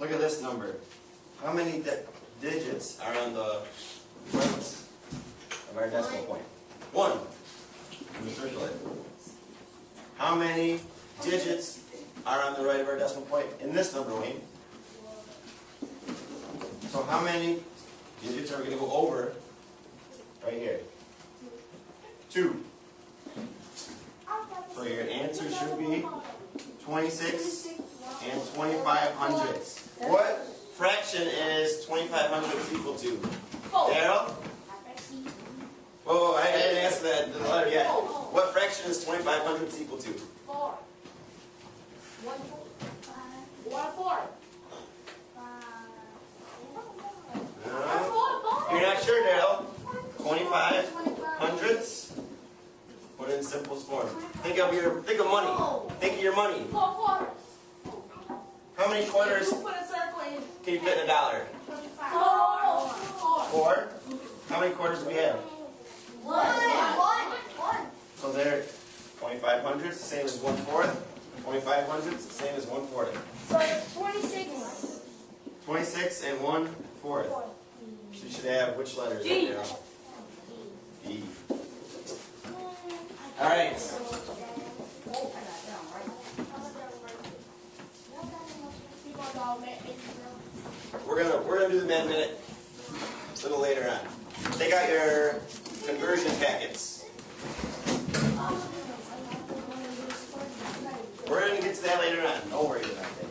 Look at this number. How many digits are on the right of our decimal point? 1. Let me circle it. How many digits are on the right of our decimal point in this number, Wayne? So how many digits are we going to go over right here? 2. So your answer should be 26 and 25 hundredths. What fraction is 25 hundredths equal to? Daryl? Whoa, I didn't ask the letter yet. What fraction is 25 hundredths equal to? 4. 1/4. You're not sure, Daryl? 25 hundredths? Put it in simple form. Think of money. Think of your money. 4 quarters. How many quarters You put a circle in. can you fit in a dollar? 25. 4. How many quarters do we have? 1. So they're 25 hundredths, the same as 1/4. 25 hundredths, the same as 1/4. So it's 26. 26 and 1/4. So you should have which letters? D. Up there? D. All right. We're gonna do the math minute a little later on. Take out your conversion packets. We're gonna get to that later on. Don't worry about that.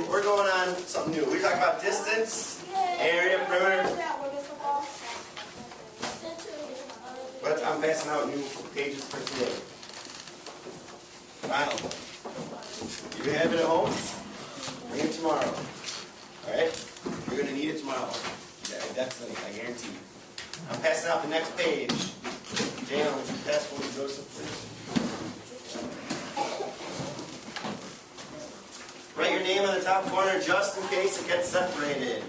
We're going on something new. We talk about distance, area, perimeter. But I'm passing out new pages for today. Final. You have it at home? Bring it tomorrow. Alright? You're going to need it tomorrow. Yeah, definitely. I guarantee you. I'm passing out the next page. Jalen, would you pass for me, Joseph, please? Write your name on the top corner just in case it gets separated.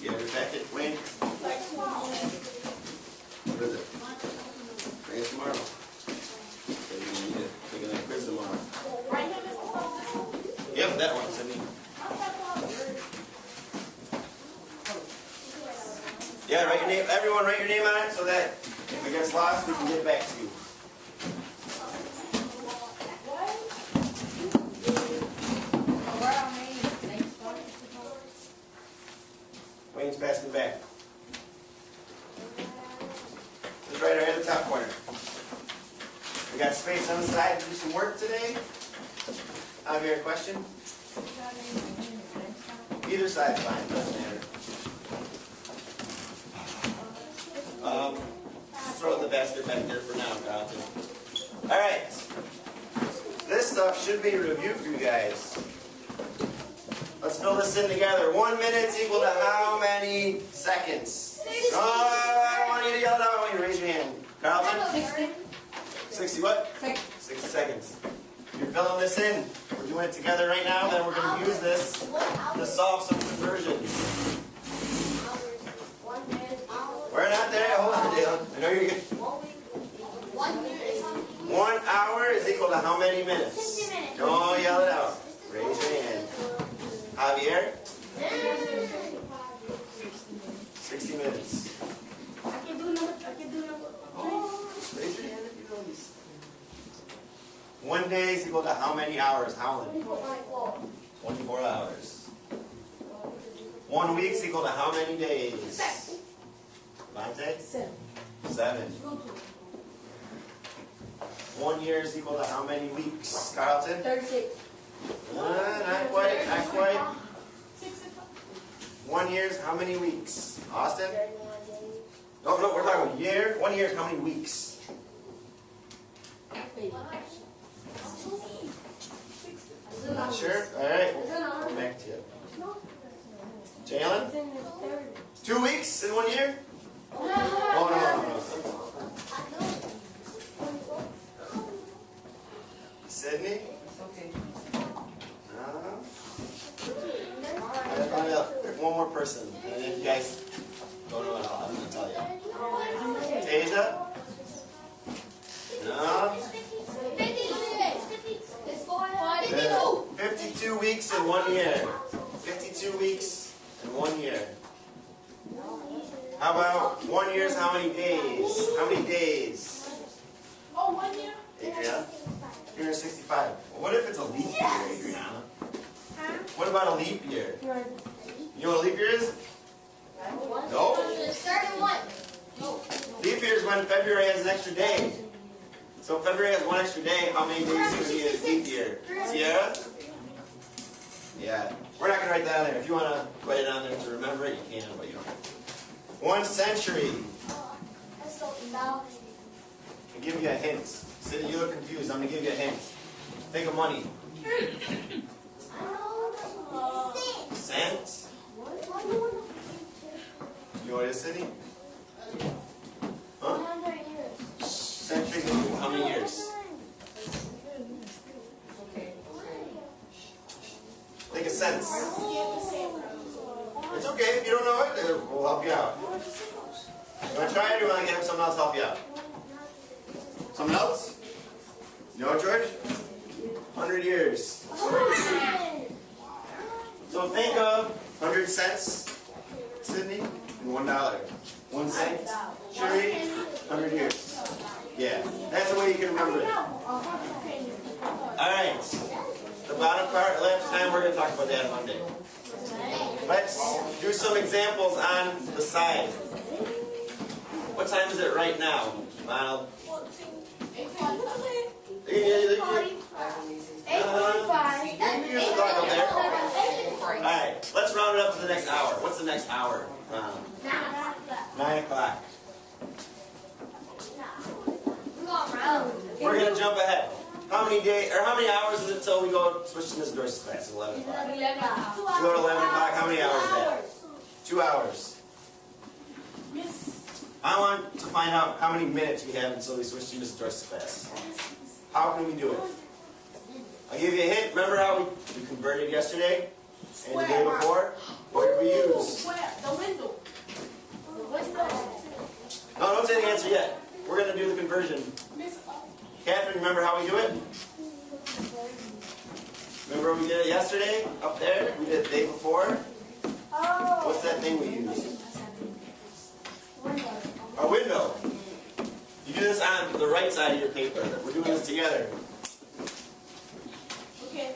You have your packet, Wayne? What is it? Bring it tomorrow. So you're going to need it. Taking that quiz tomorrow. Yep, that one, Sydney. Yeah, write your name. Everyone write your name on it so that if it gets lost, we can get it back to you. Wayne's passing it back. Just right there in the top corner. We got space on the side to do some work today. Have you a question? Either side's fine, doesn't matter. Just throw it in the basket back there for now, Carlton. Alright. This stuff should be reviewed for you guys. Let's fill this in together. 1 minute is equal to how many seconds? Oh, I don't want you to yell it out. I want you to raise your hand. Carlton? 60 what? 60 seconds. You're filling this in. We're doing it together right now. Then we're going to use this to solve some conversions. We're not there. Hold on, Dylan. I know you're good. 1 hour is equal to how many minutes? Don't yell it out. Raise your hand. Javier? 60 minutes. Oh, just raise your hand if you know these. 1 day is equal to how many hours, Howland? 24 hours. 1 week is equal to how many days? Monte? 7. 1 year is equal to how many weeks? Carlton? 36. Not quite, not quite. 1 year is how many weeks? Austin? No, we're talking about year. 1 year is how many weeks? Not sure? Alright, we'll come back to you. Jalen? 2 weeks in 1 year? Oh, no. Sydney? One more person, and then you guys don't know what I'm going to tell you. How about 1 year is how many days? How many days? Oh, 1 year? Adriana? 365. Well, what if it's a leap year, Adriana? Huh? What about a leap year? You know what a leap year is? No. Start at 1. Leap year is when February has an extra day. So if February has 1 extra day, how many days is going to be a leap year? Sierra? Yeah. We're not going to write that on there. If you want to write it on there to remember it, you can, but you don't. 1 century. I'll give you a hint. Sydney, you look confused. I'm going to give you a hint. Think of money. Cent? You know what it is, Sydney? Huh? Century is how many years? Think of cents. It's okay if you don't know it. We'll help you out. You want to try it or do you want to have someone else help you out? Someone else? No, George? 100 years. So think of 100 cents, Sydney, and $1. 1 cent, Sherry, 100 years. Yeah, that's the way you can remember it. Alright, the bottom part, last time, we're going to talk about that Monday. Let's do some examples on the side. What time is it right now, Ronald? 8:45. Alright, let's round it up to the next hour. What's the next hour? 9 o'clock. We're going to jump ahead. How many days, or how many hours is it till we go switch to Miss Dorsey's class? 11 o'clock. We go to 11 o'clock. How many hours is that? 2 hours. I want to find out how many minutes we have until we switch to Miss Dorsey's class. How can we do it? I'll give you a hint. Remember how we converted yesterday? And the day before? What did we use? The window. No, don't say the answer yet. We're going to do the conversion. Catherine, remember how we do it? Remember we did it yesterday? Up there? We did it the day before? What's that thing we use? A window. You do this on the right side of your paper. We're doing this together. Okay.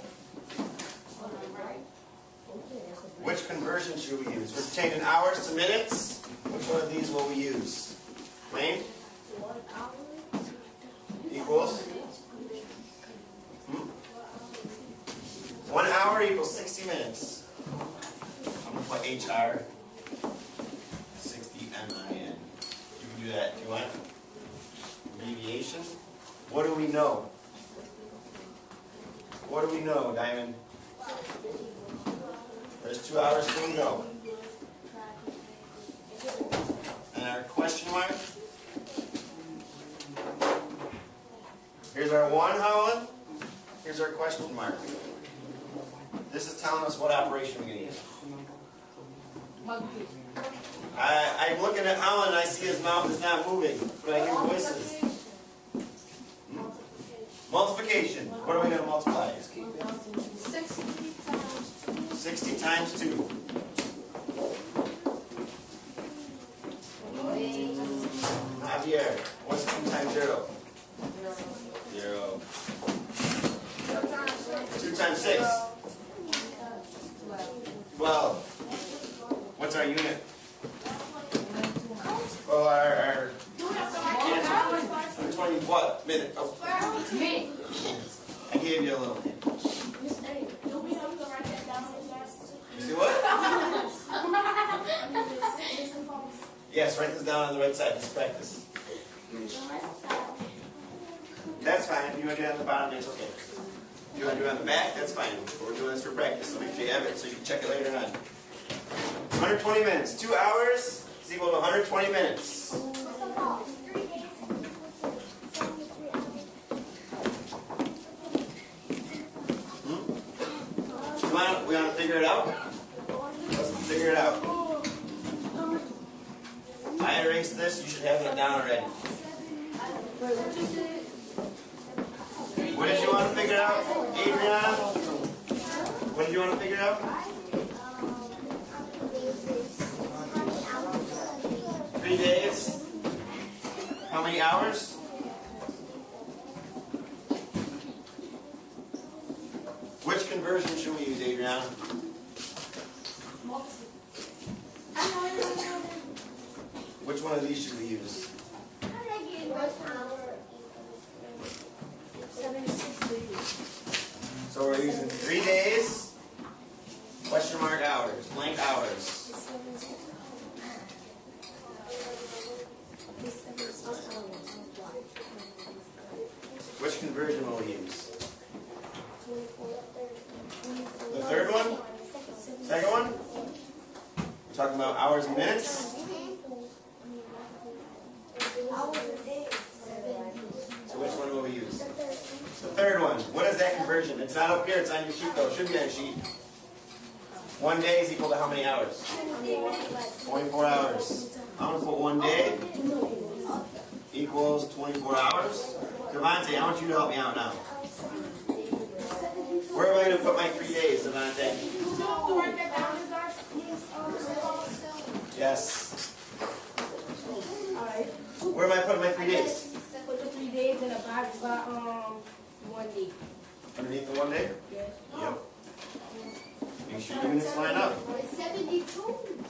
Which conversion should we use? We're changing hours to minutes. Which one of these will we use? Wayne? Equals? 1 hour equals 60 minutes. I'm going to put HR. 60 MIN. You can do that if you want. Abbreviation. What do we know? What do we know, Diamond? There's 2 hours to go. And our question mark. Here's our 1, Holland. Here's our question mark. This is telling us what operation we're going to use. I'm looking at Holland and I see his mouth is not moving, but I hear voices. Multiplication. What are we going to multiply? 60 times 2. Javier, what's 2 times 0? 0. 2 times 6? 12. What's our unit? Oh, our 20 what? Minute. Oh. I gave you a little hint. You see what? Yes, write this down on the right side. Let's practice. That's fine. If you want to do it on the bottom, it's okay. If you want to do it on the back, that's fine. But we're doing this for practice, so make sure you have it so you can check it later on. 120 minutes. 2 hours is equal to 120 minutes. We want to figure it out? Let's figure it out. I erased this. You should have it down already. What did you want to figure out, Adriana? What did you want to figure out? 3 days. How many hours? Which conversion should we use, Adriana? Which one of these should we use? So we're using 3 days, question mark hours, blank hours. Which conversion will we use? The third one? Second one? We're talking about hours and minutes? So which one will we use? The third one. What is that conversion? It's not up here, it's on your sheet though. It should be on your sheet. 1 day is equal to how many hours? 24 hours. I'm going to put 1 day equals 24 hours. Devontae, I want you to help me out now. Where am I going to put my 3 days, Devontae? Yes. Where am I putting my 3 days? Put the 3 days in a box by 1 day. Underneath the 1 day? Yes. Yep. Make sure your units line up.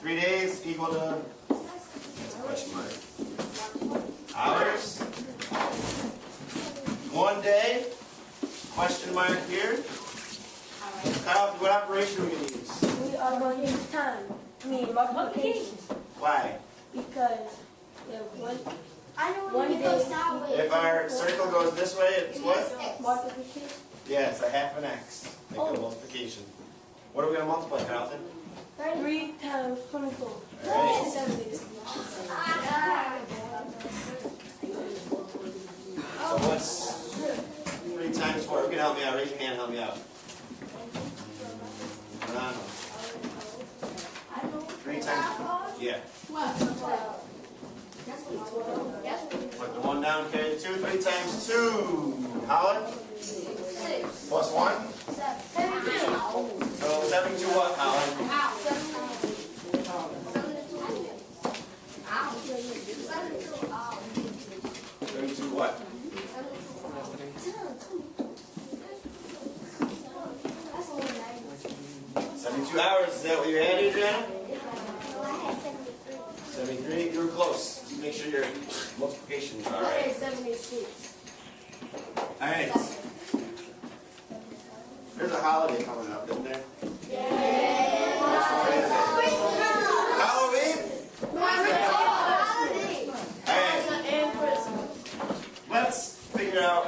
3 days equal to, that's a question mark. Hours. 1 day, question mark here. Kyle, what operation are we going to use? We are going to use time. I mean multiplication. Why? Because if One day. If our circle goes this way, it's what? multiplication. Yeah, it's a half an x. Make a multiplication. What are we going to multiply, Carlton? 3 times 24. Alright. So what's 3 times 4? Who can help me out? Raise your hand, help me out. No. 3 times 4. Yeah. Put the 1 down, carry the 2. 3 times 2. Holland? Plus 1? So 72 what, Holland? 72 what? 72 hours. Is that what you had, Adriana? 73. You were close. Just make sure your multiplication is alright. 76. Alright. There's a holiday coming up, isn't there? Halloween? Alright. Let's figure out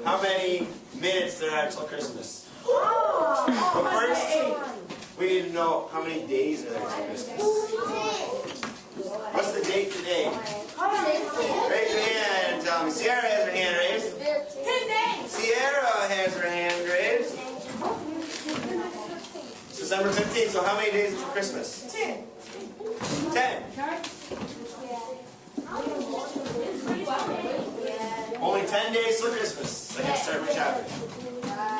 how many minutes there are till Christmas. But first, we need to know how many days are there till Christmas. What's the date today? Raise your hand and tell me. Sierra has her hand raised. 10 days. Sierra has her hand raised. It's December 15th, so how many days until Christmas? 10. 10. Only 10 days till Christmas. I can start my shopping.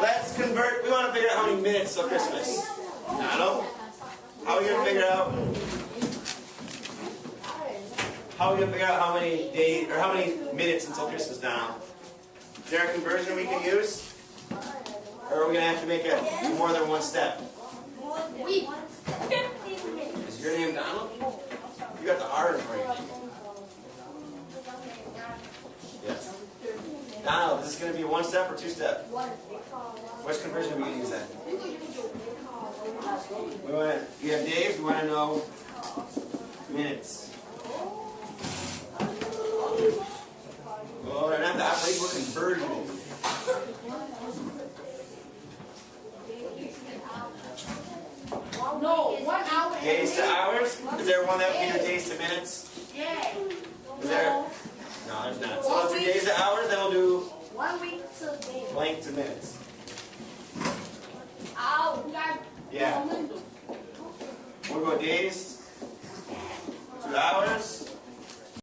Let's convert. We want to figure out how many minutes till Christmas. Nano? How are we going to figure out? How are we going to figure out how many days or how many minutes until Christmas now? Is there a conversion we can use? Or are we going to have to make it more than one step? Is your name Donald? You got the R in front of you. Yes. Donald, is this going to be one step or two step? Which conversion are we going to use then? You have days, we want to know minutes. Oh, they're not the operate, we're conversion. No, 1 hour. Days to hours? Is there one that would be your days to minutes? Yeah. Is there? No, there's not. So let's do days to hours, then we'll do 1 week to day. blank to minutes.